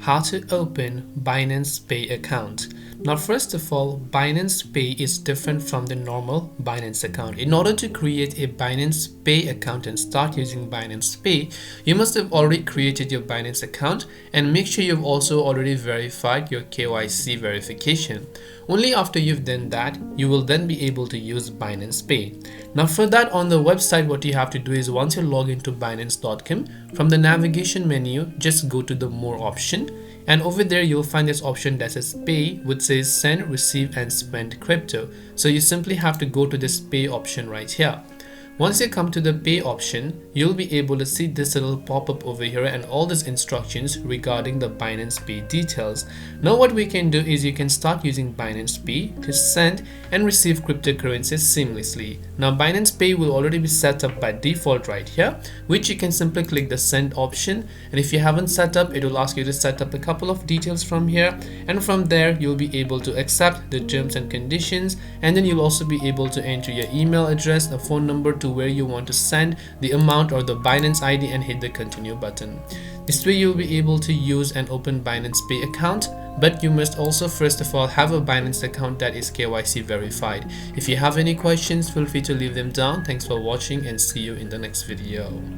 how to open Binance Pay account. Now first of all, Binance Pay is different from the normal Binance account. In order to create a Binance Pay account and start using Binance Pay, you must have already created your Binance account and make sure you've also already verified your KYC verification. Only after you've done that, you will then be able to use Binance Pay. Now for that, on the website, what you have to do is once you log into Binance.com, from the navigation menu, just go to the More option, and over there you'll find this option that says Pay, which says Send, Receive and Spend Crypto. So you simply have to go to this Pay option right here. Once you come to the Pay option, you'll be able to see this little pop-up over here and all these instructions regarding the Binance Pay details. Now what we can do is you can start using Binance Pay to send and receive cryptocurrencies seamlessly. Now Binance Pay will already be set up by default right here, which you can simply click the Send option, and if you haven't set up, it will ask you to set up a couple of details from here, and from there you'll be able to accept the terms and conditions, and then you'll also be able to enter your email address, a phone number to where you want to send the amount or the Binance ID, and hit the continue button. This way you'll be able to use and open Binance Pay account, but you must also first of all have a Binance account that is KYC verified. If you have any questions, feel free to leave them down. Thanks for watching and see you in the next video.